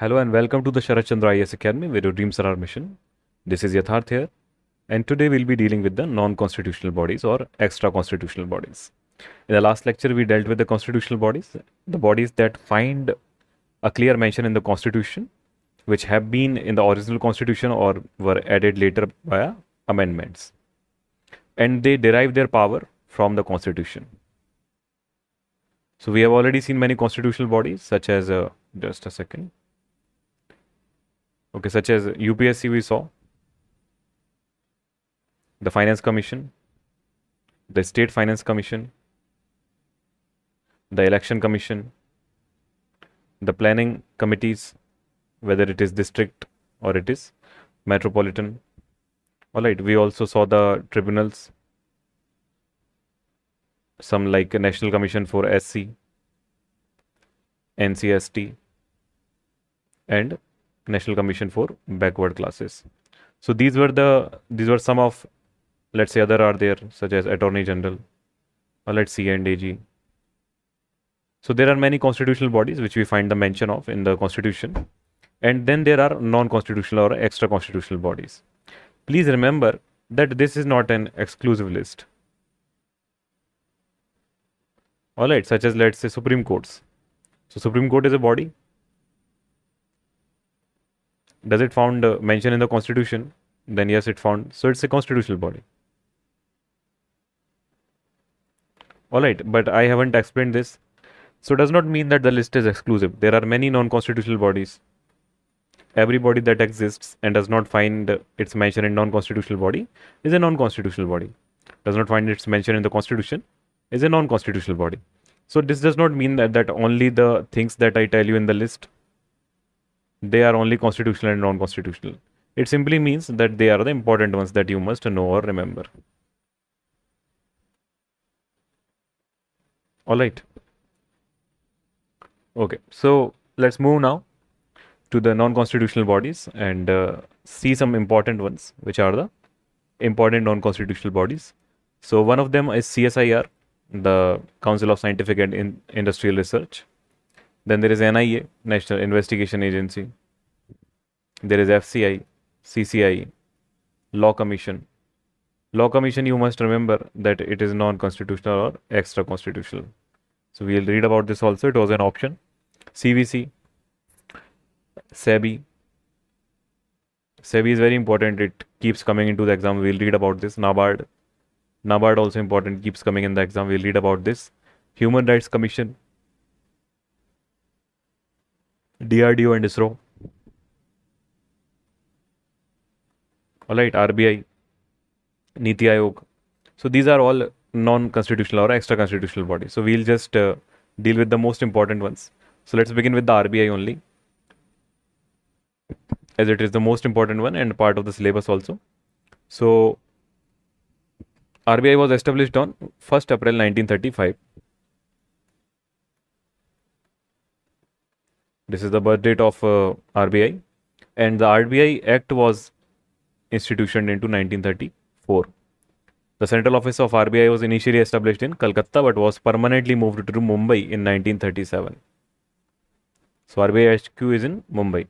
Hello and welcome to the Sarat Chandra IAS Academy where your dreams are our mission. This is Yatharth here, and today we'll be dealing with the non-constitutional bodies or extra-constitutional bodies. In the last lecture, we dealt with the constitutional bodies, the bodies that find a clear mention in the constitution, which have been in the original constitution or were added later via amendments. And they derive their power from the constitution. So we have already seen many constitutional bodies such as, just a second. Okay, such as UPSC we saw, the Finance Commission, the State Finance Commission, the Election Commission, the planning committees, whether it is district or it is metropolitan. Alright, we also saw the tribunals, some like a National Commission for SC, NCST, and National Commission for Backward Classes. So these were some of, let's say, other are there such as Attorney General, or let's see, and AG. So there are many constitutional bodies which we find the mention of in the constitution, and then there are non-constitutional or extra-constitutional bodies. Please remember that this is not an exclusive list. Alright, such as let's say Supreme Courts. So Supreme Court is a body. Does it found mention in the constitution? Then yes, it found. So it's a constitutional body. Alright, but I haven't explained this. So it does not mean that the list is exclusive. There are many non-constitutional bodies. Every body that exists and does not find its mention in non-constitutional body is a non-constitutional body. Does not find its mention in the constitution is a non-constitutional body. So this does not mean that only the things that I tell you in the list, they are only constitutional and non-constitutional. It simply means that they are the important ones that you must know or remember. Alright. Okay, so let's move now to the non-constitutional bodies and see some important ones, which are the important non-constitutional bodies. So one of them is CSIR, the Council of Scientific and Industrial Research. Then there is NIA, National Investigation Agency. There is FCI, CCI, Law Commission. Law Commission, you must remember that it is non-constitutional or extra-constitutional. So we'll read about this also. It was an option. CVC, SEBI. SEBI is very important. It keeps coming into the exam. We'll read about this. NABARD. NABARD also important. Keeps coming in the exam. We'll read about this. Human Rights Commission. DRDO and ISRO. Alright, RBI. Niti Aayog. So these are all non-constitutional or extra-constitutional bodies. So we'll just deal with the most important ones. So let's begin with the RBI only, as it is the most important one and part of the syllabus also. So RBI was established on 1st April 1935. This is the birth date of RBI, and the RBI Act was institutioned into 1934. The central office of RBI was initially established in Calcutta but was permanently moved to Mumbai in 1937. So RBI HQ is in Mumbai.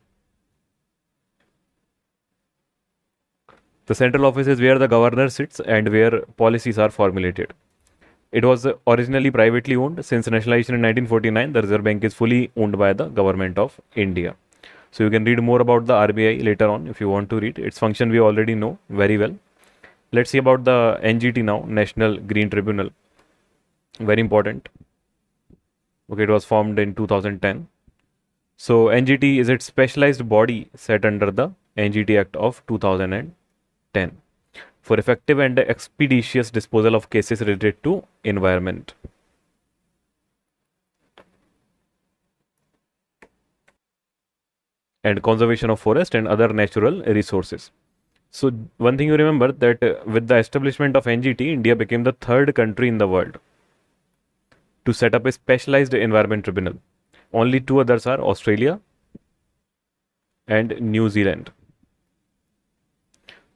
The central office is where the governor sits and where policies are formulated. It was originally privately owned. Since nationalization in 1949, the Reserve Bank is fully owned by the government of India. So you can read more about the RBI later on if you want to read. Its function we already know very well. Let's see about the NGT now, National Green Tribunal. Very important. Okay, it was formed in 2010. So NGT is its specialized body set under the NGT Act of 2010 for effective and expeditious disposal of cases related to environment. And conservation of forest and other natural resources. So one thing you remember that with the establishment of NGT, India became the third country in the world to set up a specialized environment tribunal. Only two others are Australia and New Zealand.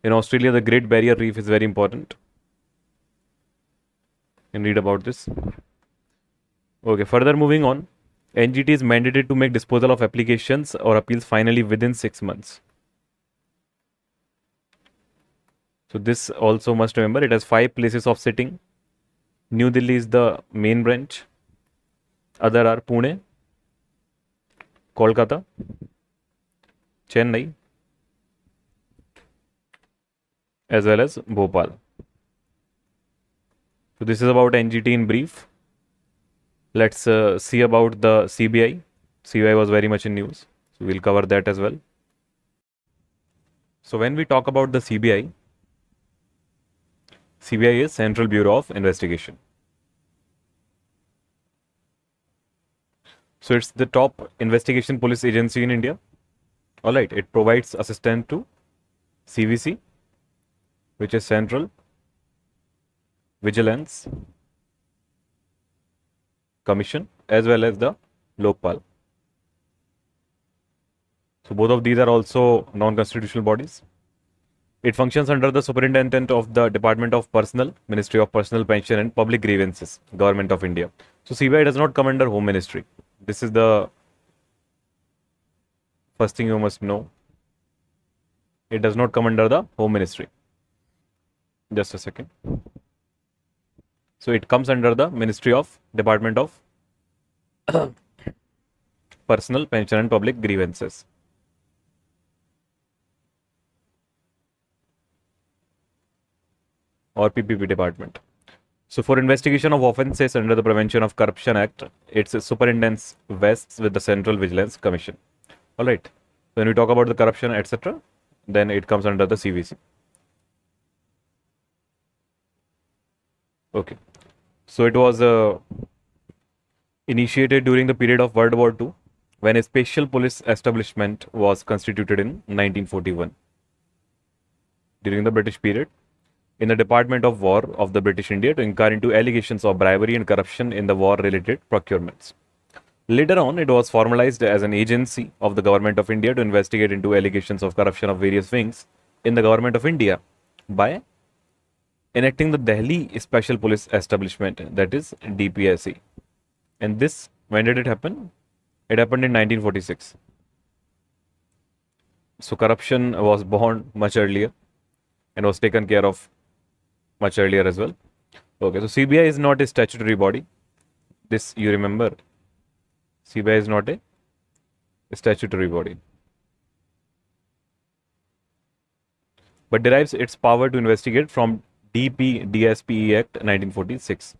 In Australia, the Great Barrier Reef is very important. You can read about this. Okay, further moving on. NGT is mandated to make disposal of applications or appeals finally within 6 months. So this also must remember, it has 5 places of sitting. New Delhi is the main branch. Other are Pune, Kolkata, Chennai, as well as Bhopal. So this is about NGT in brief. Let's see about the CBI. CBI was very much in news, so we'll cover that as well. So when we talk about the CBI, CBI is Central Bureau of Investigation. So it's the top investigation police agency in India. Alright, it provides assistance to CVC, which is Central Vigilance Commission, as well as the Lokpal. So both of these are also non-constitutional bodies. It functions under the superintendent of the Department of Personnel, Ministry of Personnel, Pension and Public Grievances, Government of India. So CBI does not come under Home Ministry. This is the first thing you must know. It does not come under the Home Ministry. Just a second. So it comes under the Ministry of Department of Personnel, Pension and Public Grievances. Or PPP department. So for investigation of offences under the Prevention of Corruption Act, its superintendence vests with the Central Vigilance Commission. Alright. When we talk about the corruption, etc., then it comes under the CVC. Okay. So it was initiated during the period of World War II, when a special police establishment was constituted in 1941. During the British period, in the Department of War of the British India to inquire into allegations of bribery and corruption in the war-related procurements. Later on, it was formalized as an agency of the Government of India to investigate into allegations of corruption of various wings in the Government of India by enacting the Delhi Special Police Establishment, that is DPSE. And this, when did it happen? It happened in 1946. So corruption was born much earlier and was taken care of much earlier as well. Okay, so CBI is not a statutory body. This you remember. CBI is not a statutory body, but derives its power to investigate from DSPE Act 1946.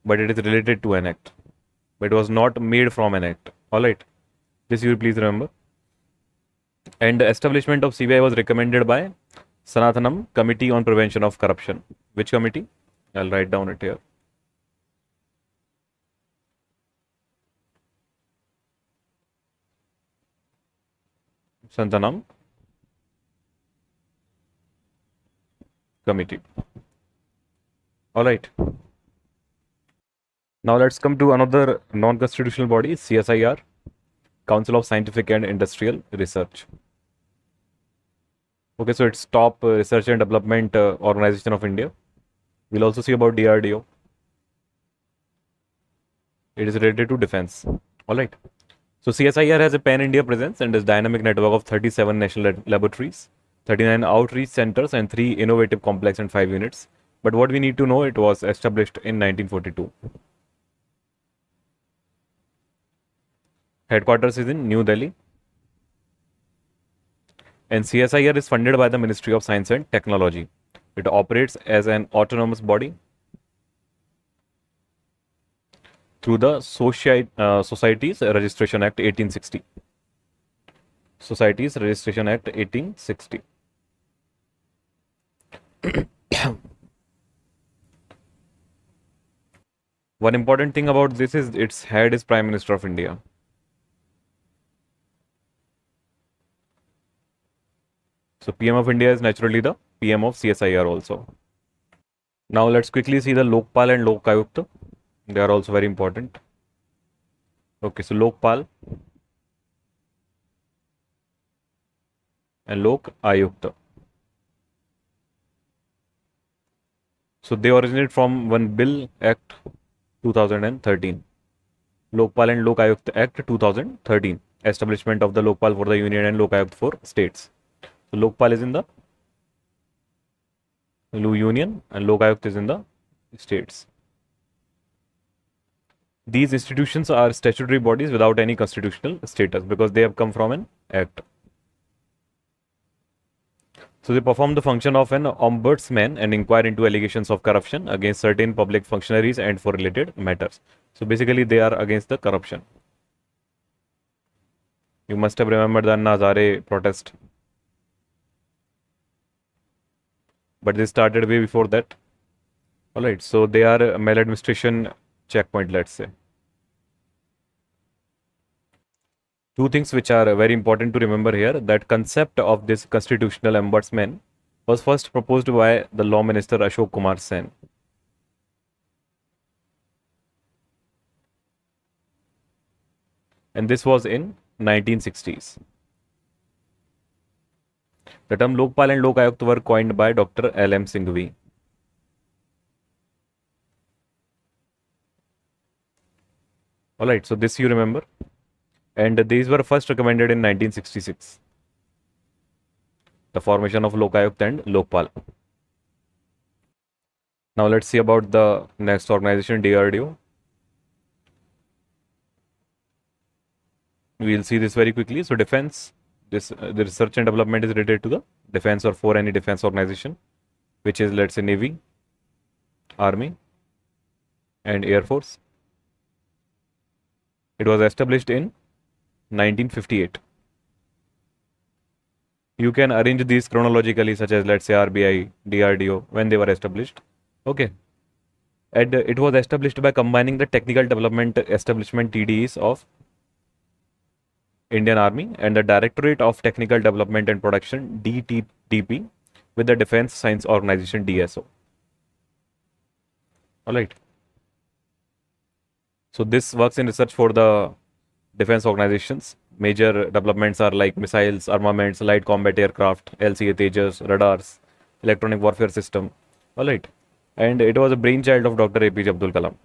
But it is related to an act. But it was not made from an act. Alright. This you please remember. And the establishment of CBI was recommended by Sanathanam Committee on Prevention of Corruption. Which committee? I'll write down it here. Sanathanam Committee. Alright. Now let's come to another non-constitutional body, CSIR, Council of Scientific and Industrial Research. Okay, so it's top research and development organization of India. We'll also see about DRDO. It is related to defense. Alright. So CSIR has a pan-India presence and is dynamic network of 37 national laboratories, 39 outreach centers and 3 innovative complex and 5 units. But what we need to know, it was established in 1942. Headquarters is in New Delhi. And CSIR is funded by the Ministry of Science and Technology. It operates as an autonomous body through the Societies Registration Act 1860. Societies Registration Act 1860. One important thing about this is its head is Prime Minister of India. So PM of India is naturally the PM of CSIR also. Now let's quickly see the Lokpal and Lok Ayukt. They are also very important. Okay, so Lokpal and Lok Ayukt. So they originate from one Bill Act 2013. Lokpal and Lok Ayukt Act 2013, establishment of the Lokpal for the Union and Lok Ayukt for states. So Lokpal is in the Union and Lok Ayukt is in the states. These institutions are statutory bodies without any constitutional status because they have come from an act. So they perform the function of an ombudsman and inquire into allegations of corruption against certain public functionaries and for related matters. So basically they are against the corruption. You must have remembered the Anna Hazare protest. But they started way before that. Alright, so they are a maladministration checkpoint, let's say. Two things which are very important to remember here, that concept of this constitutional ombudsman was first proposed by the law minister Ashok Kumar Sen. And this was in 1960s. The term Lokpal and Lok Ayukt were coined by Dr. L.M. Singhvi. Alright, so this you remember. And these were first recommended in 1966. The formation of Lok Ayukt and Lokpal. Now let's see about the next organization, DRDO. We'll see this very quickly. So defense, the research and development is related to the defense or for any defense organization, which is, let's say, Navy, Army, and Air Force. It was established in 1958. You can arrange these chronologically, such as, let's say, RBI, DRDO, when they were established. Okay. And it was established by combining the technical development establishment TDEs of Indian Army and the Directorate of Technical Development and Production DTDP with the Defense Science Organization DSO. Alright. So this works in research for the defense organizations. Major developments are like missiles, armaments, light combat aircraft, LCA Tejas, radars, electronic warfare system. Alright. And it was a brainchild of Dr. APJ Abdul Kalam.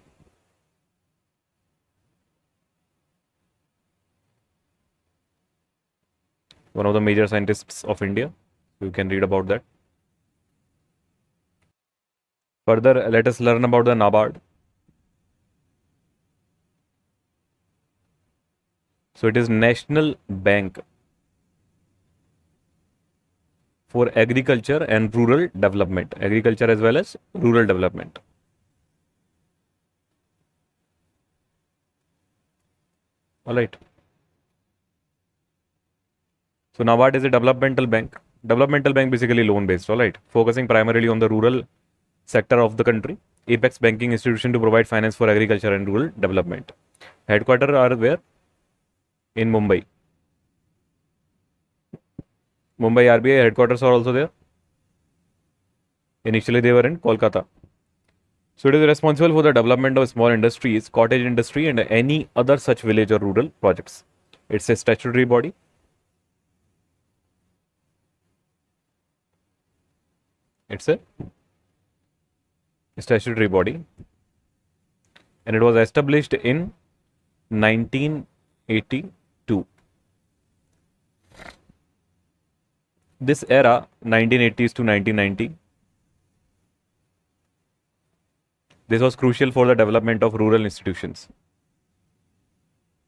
One of the major scientists of India. You can read about that. Further, let us learn about the NABARD. So it is National Bank for Agriculture and Rural Development. Agriculture as well as rural development. Alright. So NABARD is a developmental bank. Developmental bank basically loan based, alright. Focusing primarily on the rural sector of the country. Apex banking institution to provide finance for agriculture and rural development. Headquarters are where? In Mumbai. Mumbai RBI headquarters are also there. Initially they were in Kolkata. So it is responsible for the development of small industries, cottage industry and any other such village or rural projects. It's a statutory body. It's a statutory body. And it was established in 1982. This era, 1980s to 1990, this was crucial for the development of rural institutions.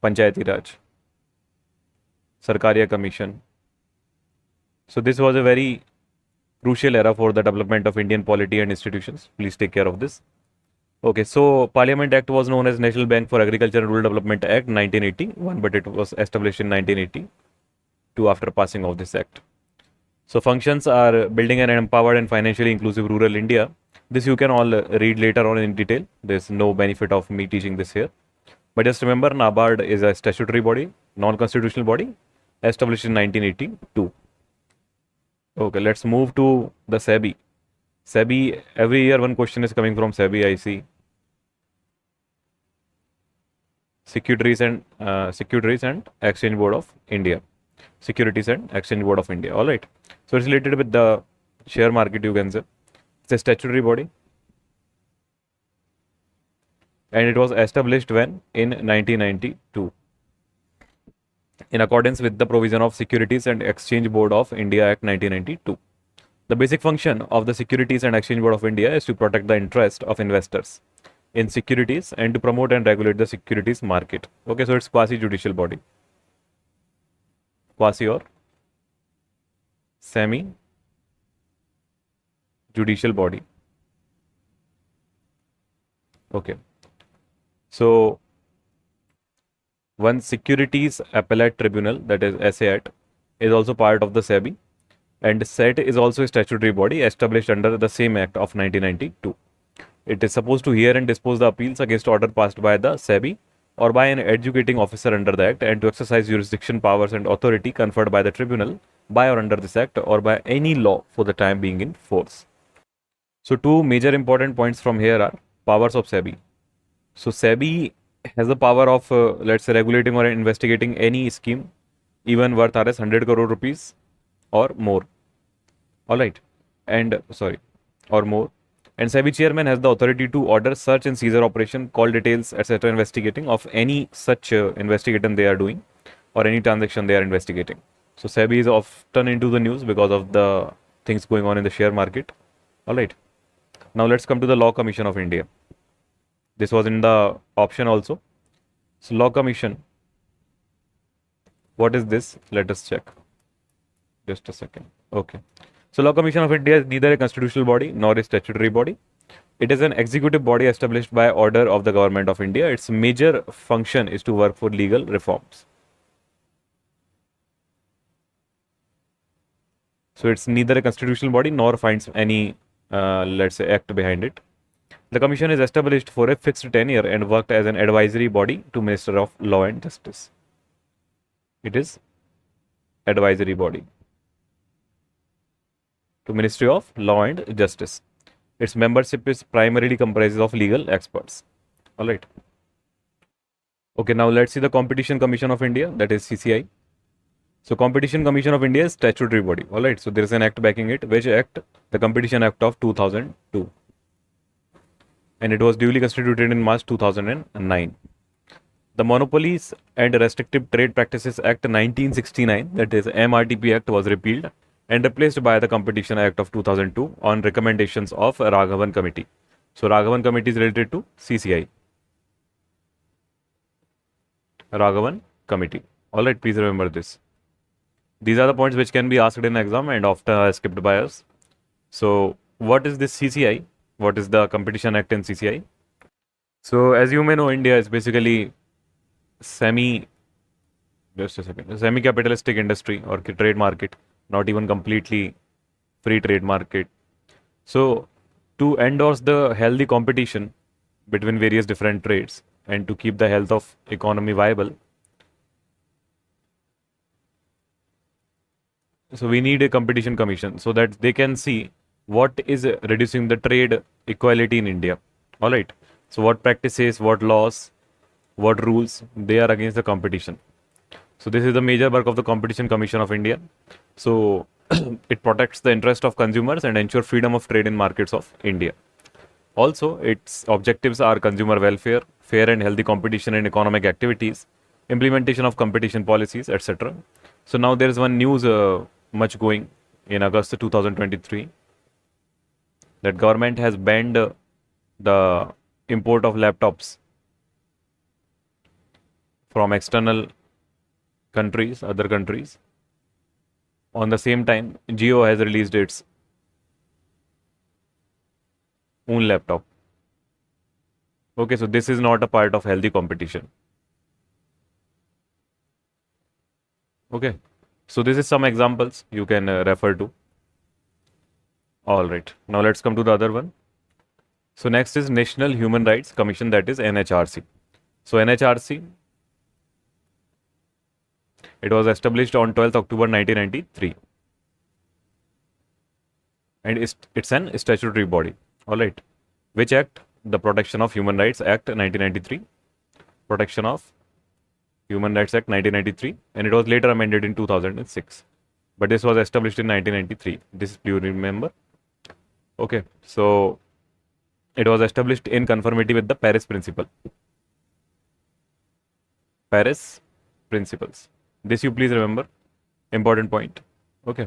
Panchayati Raj, Sarkariya Commission. So this was a very crucial era for the development of Indian polity and institutions. Please take care of this. Okay, so Parliament Act was known as National Bank for Agriculture and Rural Development Act 1981, but it was established in 1982 after passing of this act. So functions are building an empowered and financially inclusive rural India. This you can all read later on in detail. There's no benefit of me teaching this here. But just remember, NABARD is a statutory body, non-constitutional body, established in 1982. Okay, let's move to the SEBI. SEBI, every year one question is coming from SEBI, I see. Securities and Exchange Board of India. Securities and Exchange Board of India. All right. So it's related with the share market, you can say. It's a statutory body. and it was established when? In 1992, in accordance with the provision of Securities and Exchange Board of India Act 1992. The basic function of the Securities and Exchange Board of India is to protect the interest of investors in securities and to promote and regulate the securities market. Okay, so it's quasi-judicial body. Quasi or semi-judicial body. Okay. So, one Securities Appellate Tribunal, that is SAT, is also part of the SEBI, and SAT is also a statutory body established under the same Act of 1992. It is supposed to hear and dispose the appeals against order passed by the SEBI or by an educating officer under the Act, and to exercise jurisdiction powers and authority conferred by the tribunal by or under this Act or by any law for the time being in force. So, two major important points from here are powers of SEBI. So, SEBI has the power of, let's say, regulating or investigating any scheme, even worth Rs 100 crore rupees or more. All right. And, sorry, or more. And SEBI chairman has the authority to order search and seizure operation, call details, etc. investigating of any such investigation they are doing or any transaction they are investigating. So SEBI is often into the news because of the things going on in the share market. All right. Now let's come to the Law Commission of India. This was in the option also. So Law Commission. What is this? Let us check. Just a second. Okay. So Law Commission of India is neither a constitutional body nor a statutory body. It is an executive body established by order of the Government of India. Its major function is to work for legal reforms. So it's neither a constitutional body nor finds any, let's say, act behind it. The commission is established for a fixed tenure and worked as an advisory body to Minister of Law and Justice. It is advisory body to Ministry of Law and Justice. Its membership is primarily comprises of legal experts. All right. Okay, now let's see the Competition Commission of India, that is CCI. So Competition Commission of India is statutory body. All right. So there is an act backing it. Which act? The Competition Act of 2002. And it was duly constituted in March 2009. The Monopolies and Restrictive Trade Practices Act 1969, that is MRTP Act, was repealed and replaced by the Competition Act of 2002 on recommendations of Raghavan Committee. So Raghavan Committee is related to CCI. Raghavan Committee. All right, please remember this. These are the points which can be asked in exam and often skipped by us. So what is this CCI? What is the Competition Act in CCI? So as you may know, India is basically semi-capitalistic industry or trade market, not even completely free trade market. So to endorse the healthy competition between various different trades and to keep the health of economy viable, so we need a competition commission so that they can see what is reducing the trade equality in India. All right. So what practices, what laws, what rules, they are against the competition. So this is the major work of the Competition Commission of India. So it protects the interest of consumers and ensure freedom of trade in markets of India. Also, its objectives are consumer welfare, fair and healthy competition in economic activities, implementation of competition policies, etc. So now there is one news much going in August 2023 that government has banned the import of laptops from external countries, other countries. On the same time, Jio has released its own laptop. Okay, so this is not a part of healthy competition. Okay, so this is some examples you can refer to. All right, now let's come to the other one. So next is National Human Rights Commission, that is NHRC. So NHRC, it was established on 12th October 1993. And it's an statutory body. All right. Which act? The Protection of Human Rights Act 1993. Protection of Human Rights Act 1993. And it was later amended in 2006. But this was established in 1993. This do you remember? Okay. So It was established in conformity with the Paris Principle. Paris Principles. This you please remember. Important point. Okay.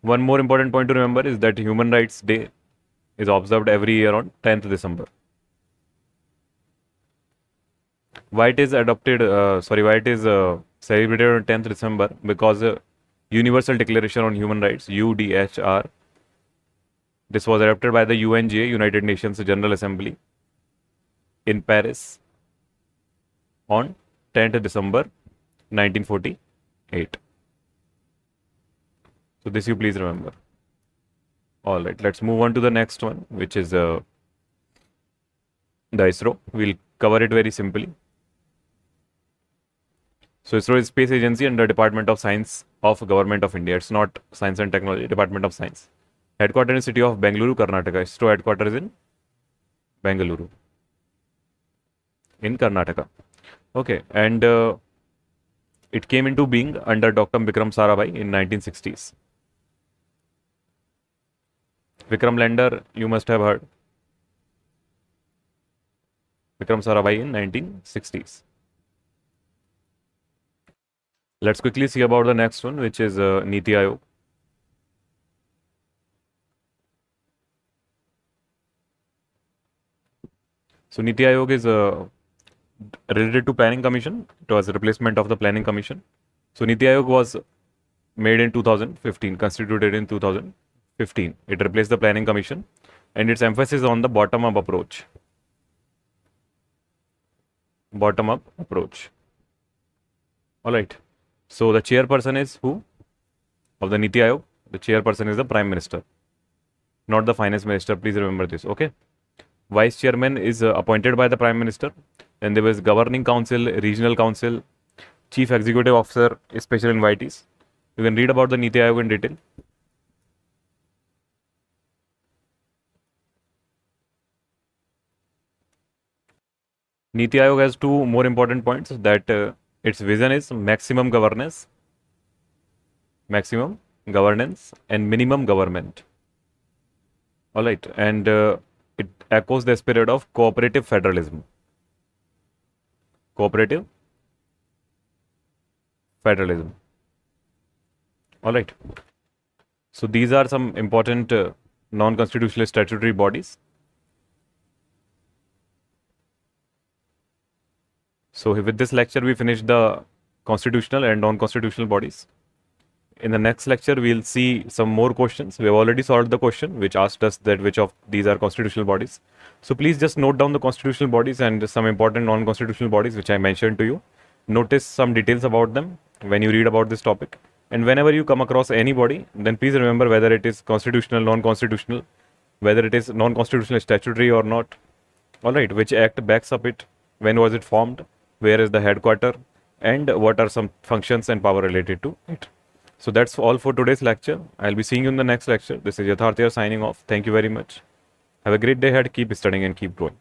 One more important point to remember is that Human Rights Day is observed every year on 10th December. Why it is celebrated on 10th December? Because Universal Declaration on Human Rights, UDHR, this was adopted by the UNGA, United Nations General Assembly, in Paris on 10th December 1948. So this you please remember. All right, let's move on to the next one, which is the ISRO. We'll cover it very simply. So ISRO is Space Agency under Department of Science of Government of India. It's not Science and Technology, Department of Science. Headquarters in city of Bengaluru, Karnataka. ISRO headquarters in Bengaluru, in Karnataka. Okay, and it came into being under Dr. Vikram Sarabhai in 1960s. Vikram lander, you must have heard. Vikram Sarabhai in 1960s. Let's quickly see about the next one, which is Niti Aayog. So Niti Aayog is related to Planning Commission. It was a replacement of the Planning Commission. So Niti Aayog was made in 2015, constituted in 2015. It replaced the Planning Commission, and its emphasis on the bottom-up approach. Bottom-up approach. All right. So the chairperson is who? Of the Niti Aayog. The chairperson is the Prime Minister, not the Finance Minister. Please remember this. Okay. Vice Chairman is appointed by the Prime Minister. Then there was Governing Council, Regional Council, Chief Executive Officer, special invitees. You can read about the Niti Aayog in detail. Niti Aayog has two more important points, that its vision is maximum governance, and minimum government. All right, and it echoes the spirit of cooperative federalism. Cooperative federalism. All right. So these are some important non-constitutional statutory bodies. So with this lecture, we finished the constitutional and non-constitutional bodies. In the next lecture, we'll see some more questions. We have already solved the question which asked us that which of these are constitutional bodies. So please just note down the constitutional bodies and some important non-constitutional bodies which I mentioned to you. Notice some details about them when you read about this topic. And whenever you come across any body, then please remember whether it is constitutional, non-constitutional, whether it is non-constitutional statutory or not. All right, which act backs up it, when was it formed, where is the headquarter, and what are some functions and power related to it. So that's all for today's lecture. I'll be seeing you in the next lecture. This is Yatharth here signing off. Thank you very much. Have a great day ahead. Keep studying and keep growing.